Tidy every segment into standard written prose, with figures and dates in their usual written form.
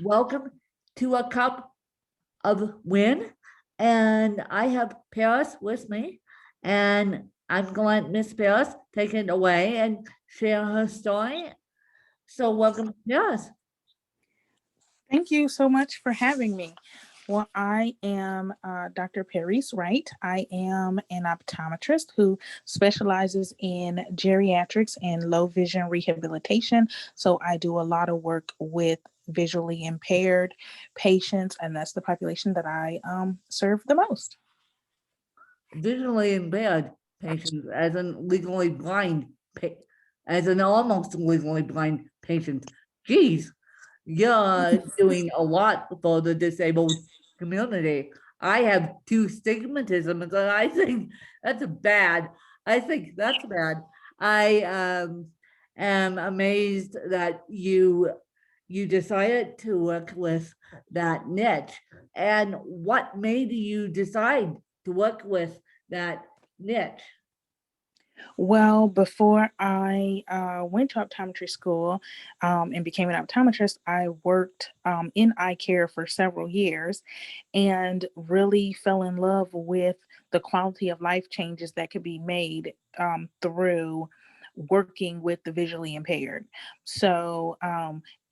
Welcome to a cup of win. And I have Paris with me. And I'm going to let Miss Paris take it away and share her story. So welcome, Paris. Thank you so much for having me. Well, I am Dr. Paris Wright. I am an optometrist who specializes in geriatrics and low vision rehabilitation. So I do a lot of work with visually impaired patients, and that's the population that I serve the most. Visually impaired patients, as in legally blind, as an almost legally blind patient. Geez, you're doing a lot for the disabled community. I have two stigmatisms, and I think that's bad. I think that's bad. I am amazed that you decided to work with that niche. And what made you decide to work with that niche? Well, before I went to optometry school and became an optometrist, I worked in eye care for several years and really fell in love with the quality of life changes that could be made through working with the visually impaired. So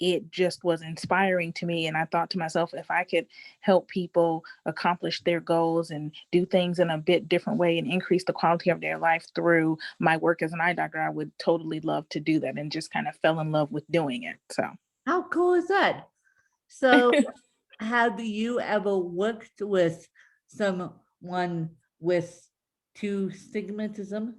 it just was inspiring to me. And I thought to myself, if I could help people accomplish their goals and do things in a bit different way and increase the quality of their life through my work as an eye doctor, I would totally love to do that, and just kind of fell in love with doing it. So How cool is that? So, have you ever worked with someone with two stigmatisms?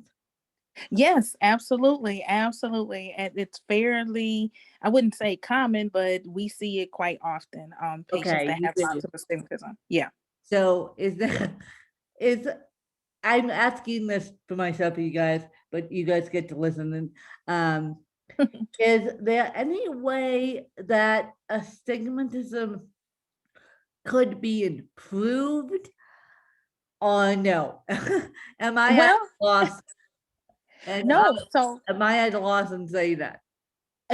yes, absolutely, absolutely. And it's fairly, I wouldn't say common, but we see it quite often. Patients Okay, that you have do. lots of astigmatism. Yeah. So, is that is I'm asking this for myself, you guys, but you guys get to listen. And is there any way that astigmatism could be improved, or no? Am I at Well, a loss? And no. So am I at a loss and say that?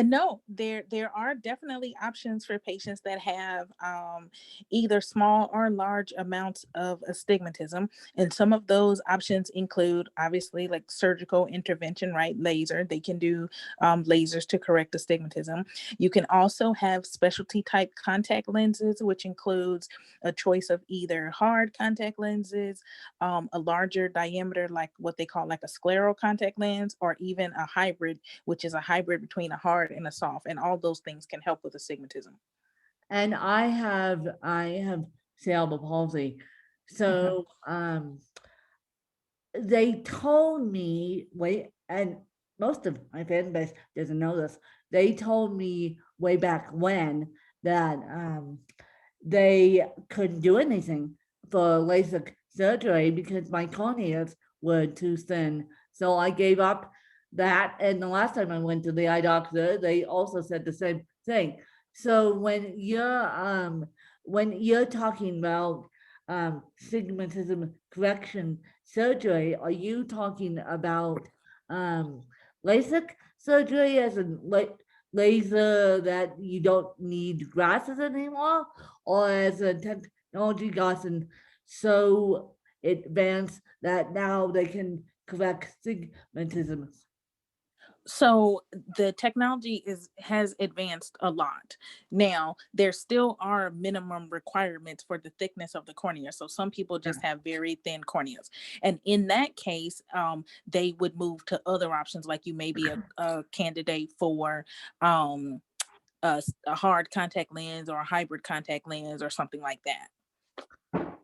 No, there are definitely options for patients that have either small or large amounts of astigmatism, and some of those options include obviously like surgical intervention, right? Laser. They can do lasers to correct astigmatism. You can also have specialty type contact lenses, which includes a choice of either hard contact lenses, a larger diameter, like what they call like a scleral contact lens, or even a hybrid, which is a hybrid between a hard and a soft. And all those things can help with astigmatism. And I have cerebral palsy. Mhm. So they told me, wait, and most of my fan base doesn't know this. They told me way back when that they couldn't do anything for LASIK surgery because my corneas were too thin. So I gave up that. And the last time I went to the eye doctor, they also said the same thing. So when you're talking about stigmatism correction surgery, are you talking about um, LASIK surgery as in laser that you don't need glasses anymore, or as a technology gotten so advanced that now they can correct stigmatisms? So the technology has advanced a lot. Now there still are minimum requirements for the thickness of the cornea. So some people Yeah. just have very thin corneas, and in that case, they would move to other options. Like you may be a candidate for a hard contact lens or a hybrid contact lens or something like that.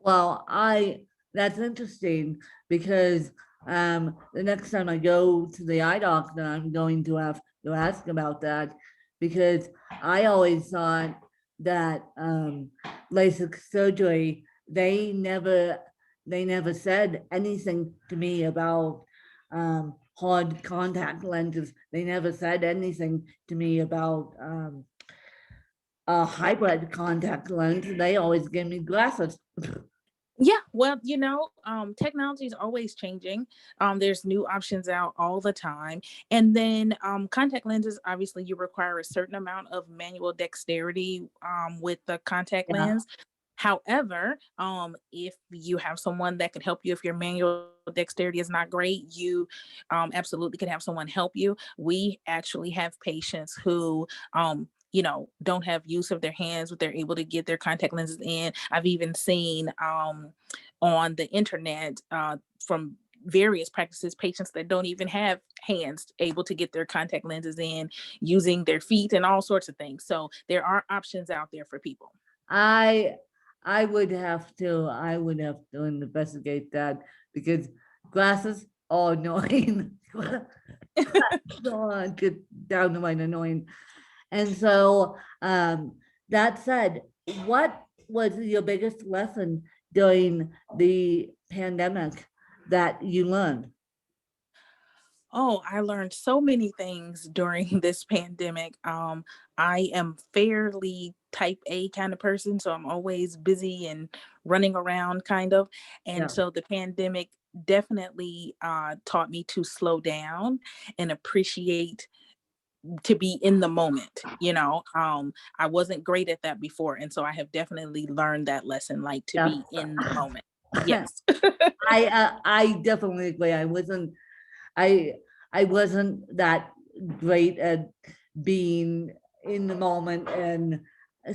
Well, I that's interesting because the next time I go to the eye doctor, I'm going to have to ask about that because I always thought that LASIK surgery, they never said anything to me about hard contact lenses. They never said anything to me about a hybrid contact lens. They always give me glasses. Yeah, well, technology is always changing. There's new options out all the time. And then contact lenses, obviously, you require a certain amount of manual dexterity with the contact Yeah. lens. However, if you have someone that can help you, if your manual dexterity is not great, you absolutely can have someone help you. We actually have patients who, don't have use of their hands, but they're able to get their contact lenses in. I've even seen on the internet from various practices, patients that don't even have hands able to get their contact lenses in using their feet and all sorts of things. So there are options out there for people. I I would have to investigate that because glasses are annoying. So get downright annoying. And so that said, what was your biggest lesson during the pandemic that you learned? Oh, I learned so many things during this pandemic. I am fairly type A kind of person, so I'm always busy and running around kind of. And Yeah. so the pandemic definitely taught me to slow down and appreciate to be in the moment. I wasn't great at that before. And so I have definitely learned that lesson, like to Yeah. be in the moment. Yes. I definitely agree. I I wasn't that great at being in the moment, and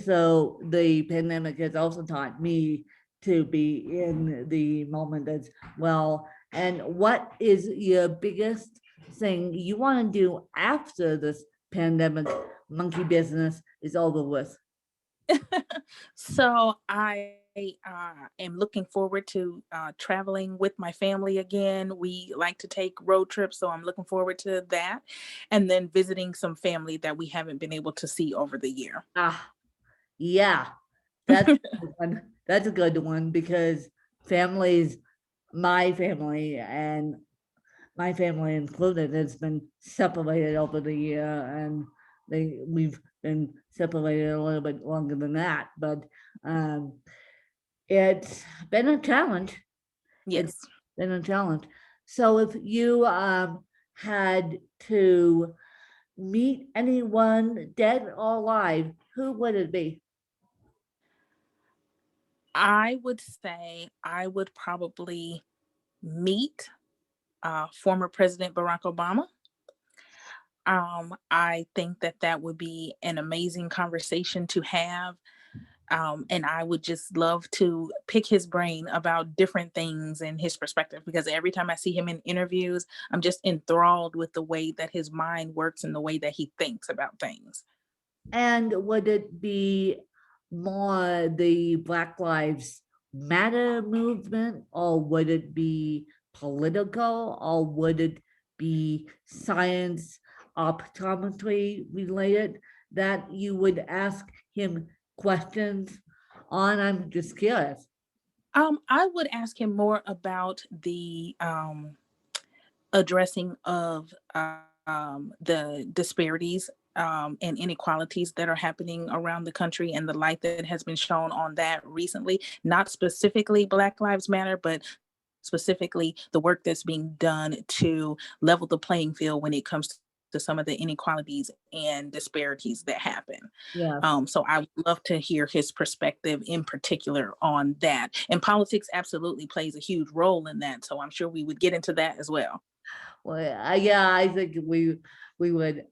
so the pandemic has also taught me to be in the moment as well. And what is your biggest thing you want to do after this pandemic monkey business is over with? So I am looking forward to traveling with my family again. We like to take road trips, so I'm looking forward to that. And then visiting some family that we haven't been able to see over the year. Ah, yeah, that's a good one. That's a good one because families, my family and my family included, has been separated over the year, and we've been separated a little bit longer than that, but um, it's been a challenge. It's Yes. been a challenge. So if you had to meet anyone dead or alive, who would it be? I would say I would probably meet former President Barack Obama. I think that that would be an amazing conversation to have. And I would just love to pick his brain about different things and his perspective because every time I see him in interviews, I'm just enthralled with the way that his mind works and the way that he thinks about things. And would it be more the Black Lives Matter movement, or would it be political, or would it be science, optometry related that you would ask him questions on? I'm just curious. I would ask him more about the addressing of the disparities and inequalities that are happening around the country and the light that has been shown on that recently, not specifically Black Lives Matter, but specifically the work that's being done to level the playing field when it comes to some of the inequalities and disparities that happen. Yes. So I would love to hear his perspective in particular on that. And politics absolutely plays a huge role in that. So I'm sure we would get into that as well. Well, yeah, I think we would.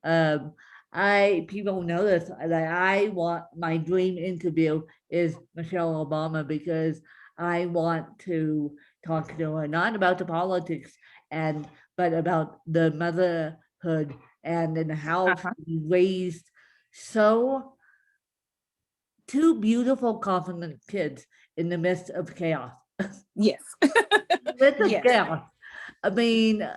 I people notice that I want my dream interview is Michelle Obama because I want to talk to her not about the politics and but about the motherhood and then how Uh-huh. she raised so two beautiful, confident kids in the midst of chaos. Yes. Midst of Yes. chaos. I mean,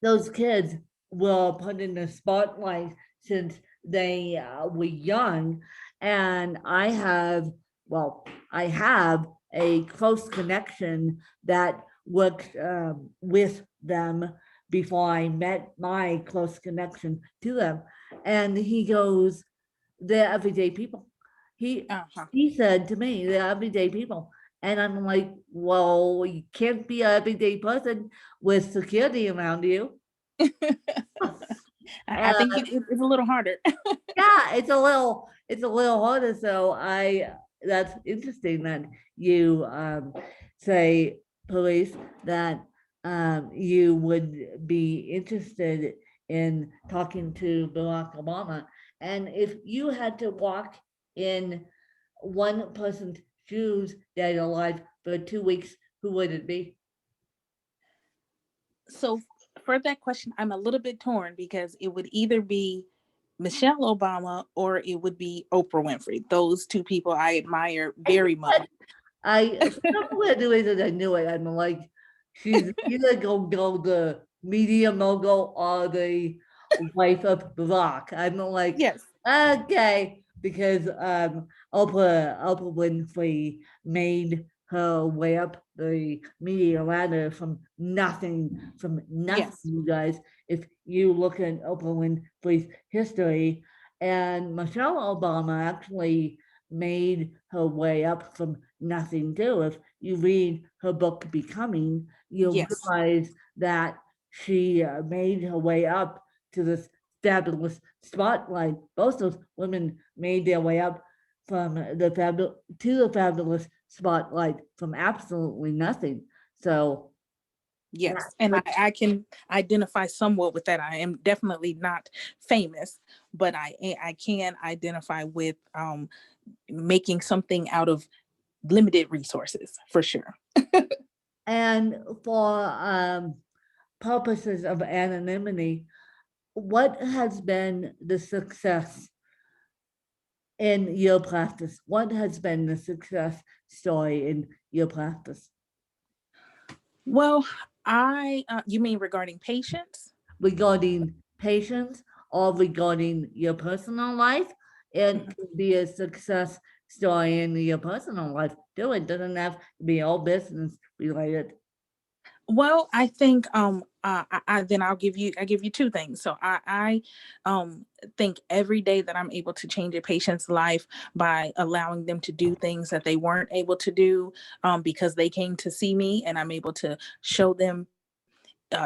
those kids were put in the spotlight since they were young. And I have a close connection that worked with them before I met my close connection to them. And he goes, they're everyday people. He Uh-huh. he said to me, they're everyday people. And I'm like, well, you can't be an everyday person with security around you. I think it's a little harder. Yeah, it's a little harder. So that's interesting that you say, police, that you would be interested in talking to Barack Obama. And if you had to walk in one person's shoes dead or alive for 2 weeks, who would it be? So for that question, I'm a little bit torn because it would either be Michelle Obama or it would be Oprah Winfrey. Those two people I admire very much. I for some weird reason I knew it. I'm like, she's either gonna go the media mogul or the wife of Barack. I'm like, Yes. okay, because Oprah Winfrey made her way up the media ladder from nothing, Yes. you guys. If you look at Oprah Winfrey's history, and Michelle Obama actually made her way up from nothing too. If you read her book Becoming, you'll Yes. realize that she made her way up to this fabulous spotlight. Both those women made their way up from to the fabulous spotlight from absolutely nothing. So Yes. that's And what I can identify somewhat with that. I am definitely not famous, but I can identify with making something out of limited resources for sure. and for purposes of anonymity, what has been the success in your practice? What has been the success story in your practice Well, you mean regarding patients? regarding patients or regarding your personal life? It Mhm. can be a success story in your personal life too. It doesn't have to be all business related. Well, I think then I give you two things. So I think every day that I'm able to change a patient's life by allowing them to do things that they weren't able to do because they came to see me, and I'm able to show them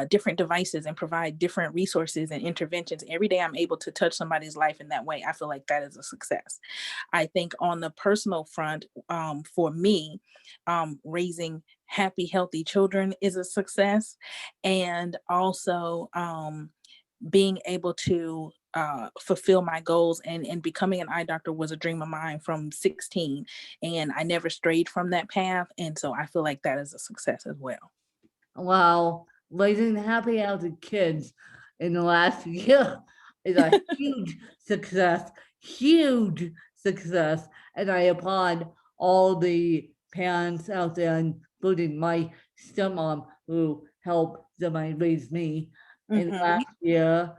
different devices and provide different resources and interventions. Every day I'm able to touch somebody's life in that way. I feel like that is a success. I think on the personal front, for me, raising happy, healthy children is a success. And also being able to fulfill my goals, and becoming an eye doctor was a dream of mine from 16. And I never strayed from that path. And so I feel like that is a success as well. Wow, raising happy healthy kids in the last year is a huge success. And I applaud all the parents out there, including my stepmom who helped somebody raise me in the Hmm. last year.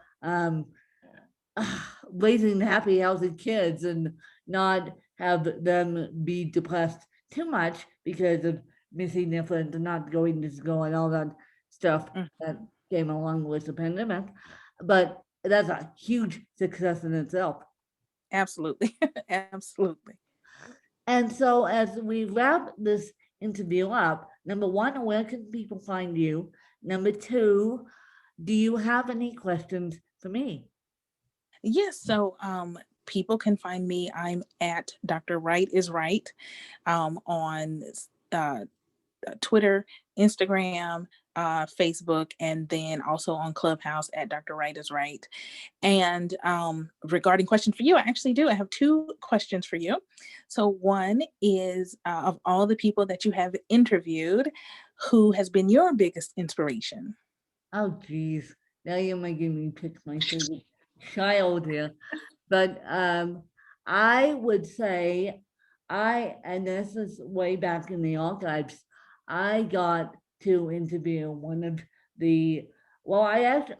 Raising happy, healthy kids and not have them be depressed too much because of missing their friends and not going to school and all that stuff that came along with the pandemic. But that's a huge success in itself. Absolutely. Absolutely. And so, as we wrap this interview up, number one, where can people find you? Number two, do you have any questions for me? Yes. So people can find me. I'm at Dr. Wright is Right on uh, Twitter, Instagram, Facebook, and then also on Clubhouse at Dr. Wright is Right. And regarding question for you, I actually do. I have two questions for you. So one is of all the people that you have interviewed, who has been your biggest inspiration? Oh, geez. Now you're making me pick my favorite child here. But I would say and this is way back in the archives, I got to interview one of the, well, I actually,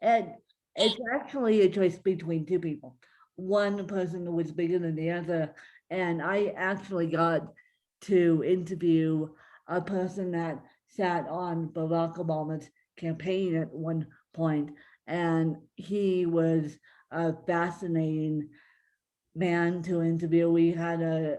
and it's actually a choice between two people. One person who was bigger than the other, and I actually got to interview a person that sat on Barack Obama's campaign at one point, and he was fascinating man to interview. We had a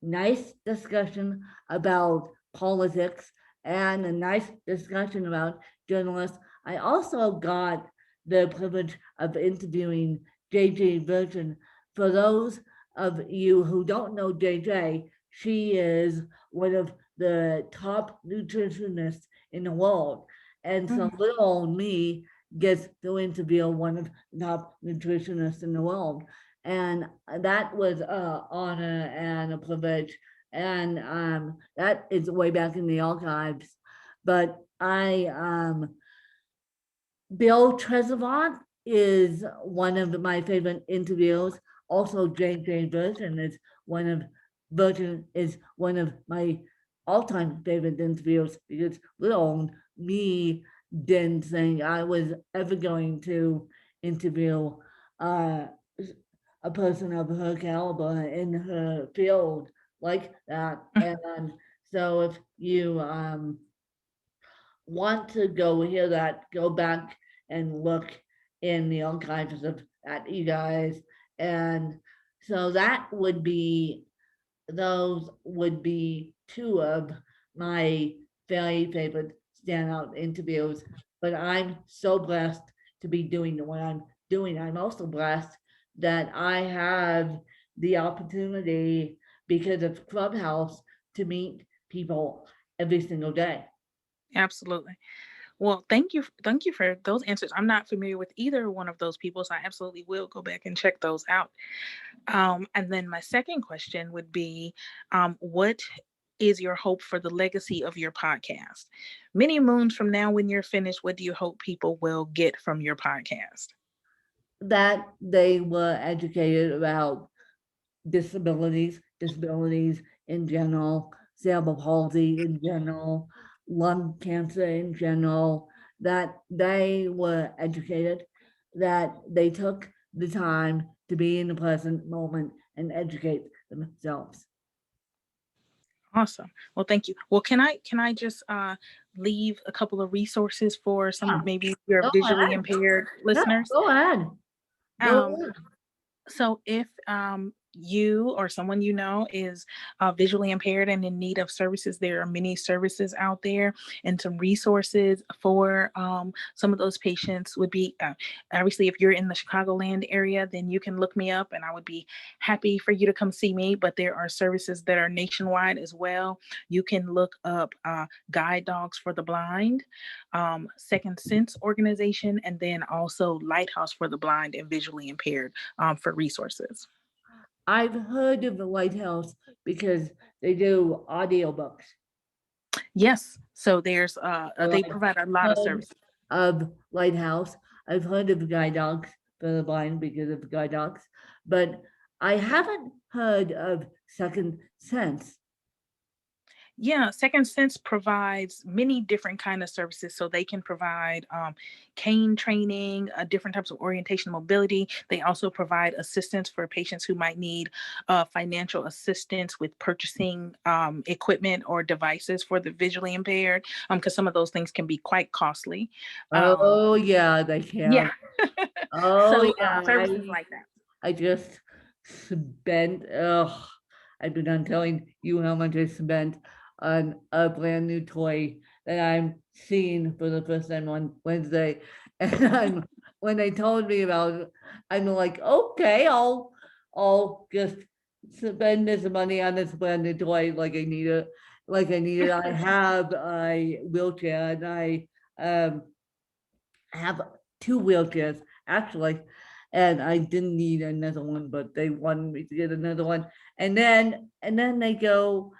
nice discussion about politics and a nice discussion about journalists. I also got the privilege of interviewing JJ Virgin. For those of you who don't know JJ, she is one of the top nutritionists in the world. And so Mhm. little old me gets to interview one of the top nutritionists in the world. And that was a honor and a privilege. And that is way back in the archives. But Bill Trezevant is one of my favorite interviews. Also, J.J. Virgin is one of my all-time favorite interviews because little me didn't think I was ever going to interview uh, a person of her caliber in her field like that. And so if you want to go hear that, go back and look in the archives of that, you guys. And so those would be two of my very favorite standout interviews. But I'm so blessed to be doing what I'm doing. I'm also blessed that I have the opportunity because of Clubhouse to meet people every single day. Absolutely. Well, thank you for those answers. I'm not familiar with either one of those people, so I absolutely will go back and check those out. And then my second question would be, what is your hope for the legacy of your podcast? Many moons from now, when you're finished, what do you hope people will get from your podcast? That they were educated about disabilities in general, cerebral palsy in general, lung cancer in general, that they were educated, that they took the time to be in the present moment and educate themselves. Awesome. Well, thank you. Well, can I just leave a couple of resources for some Yeah, of maybe your go visually ahead. impaired Yeah, listeners? go ahead. Go Um, ahead. So if you or someone you know is visually impaired and in need of services, there are many services out there, and some resources for some of those patients would be obviously, if you're in the Chicagoland area, then you can look me up and I would be happy for you to come see me. But there are services that are nationwide as well. You can look up Guide Dogs for the Blind, Second Sense organization, and then also Lighthouse for the Blind and Visually Impaired for resources. I've heard of the Lighthouse because they do audiobooks. Yes, so there's So they I've provide a lot of heard services. of Lighthouse. I've heard of guide dogs for the blind because of guide dogs, but I haven't heard of Second Sense. Yeah, Second Sense provides many different kind of services. So they can provide cane training, different types of orientation mobility. They also provide assistance for patients who might need financial assistance with purchasing equipment or devices for the visually impaired, because some of those things can be quite costly. Um, Oh yeah, they yeah. can. Oh So yeah, services like that. I just spent. I've been on telling you how much I spent on a brand new toy that I'm seeing for the first time on Wednesday, and I'm when they told me about it, I'm like, okay, I'll just spend this money on this brand new toy like I need it, like I need it. I have a wheelchair and um have two wheelchairs actually, and I didn't need another one, but they wanted me to get another one. And then they go,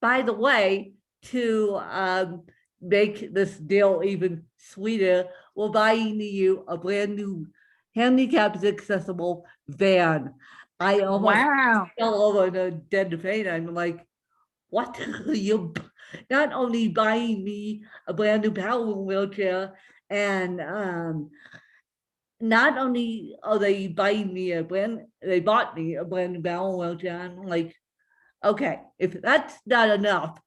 by the way, to make this deal even sweeter, we're buying you a brand new handicapped accessible van. I almost Wow. fell over in a dead faint. I'm like, what? You not only buying me a brand new power wheelchair, and not only are they buying me a brand, they bought me a brand new power wheelchair. I'm like, okay, if that's not enough,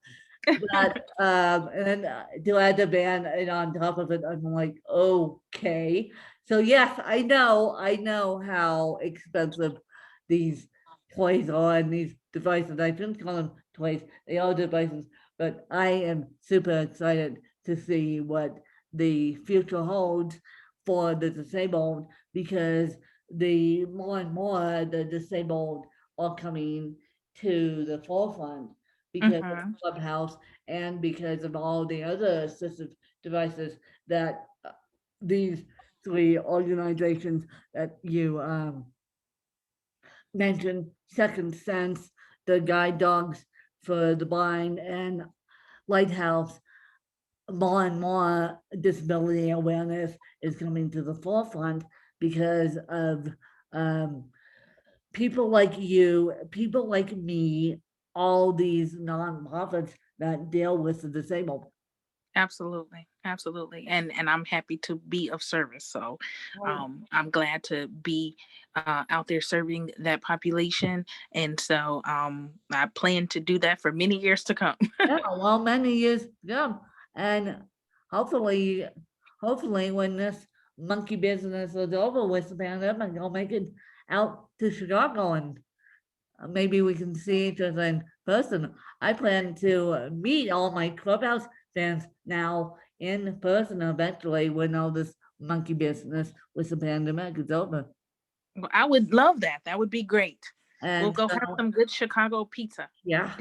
but and then to add the band and on top of it, I'm like, okay. So yes, I know how expensive these toys on these devices. I shouldn't call them toys, they are devices, but I am super excited to see what the future holds for the disabled, because the more and more the disabled are coming to the forefront because of Mm-hmm. Clubhouse and because of all the other assistive devices that these three organizations that you mentioned, Second Sense, the guide dogs for the blind, and Lighthouse. More and more disability awareness is coming to the forefront because of um, people like you, people like me, all these nonprofits that deal with the disabled. Absolutely, absolutely, and I'm happy to be of service. So, Right. I'm glad to be out there serving that population, and so I plan to do that for many years to come. Yeah, well, many years ago, and hopefully, hopefully, when this monkey business is over with the pandemic, I'll make it out to Chicago, and maybe we can see each other in person. I plan to meet all my Clubhouse fans now in person eventually when all this monkey business with the pandemic is over. Well, I would love that. That would be great. We'll And go have so, some good Chicago pizza. yeah,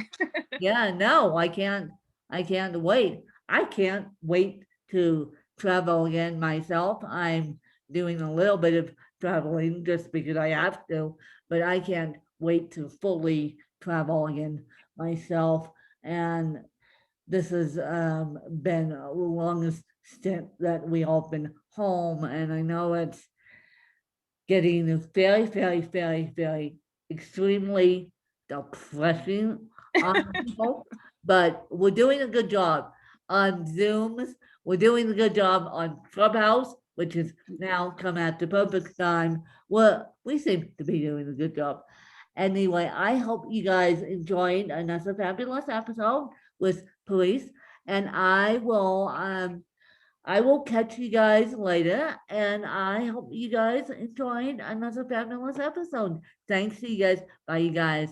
yeah, no, I can't wait. I can't wait to travel again myself. I'm doing a little bit of traveling just because I have to, but I can't wait to fully travel again myself. And this has been the longest stint that we all been home, and I know it's getting very, very, very, very extremely depressing on people, but we're doing a good job on Zooms. We're doing a good job on Clubhouse, which has now come at the perfect time. Well, we seem to be doing a good job. Anyway, I hope you guys enjoyed another fabulous episode with Police, and I will catch you guys later, and I hope you guys enjoyed another fabulous episode. Thanks to you guys. Bye, you guys.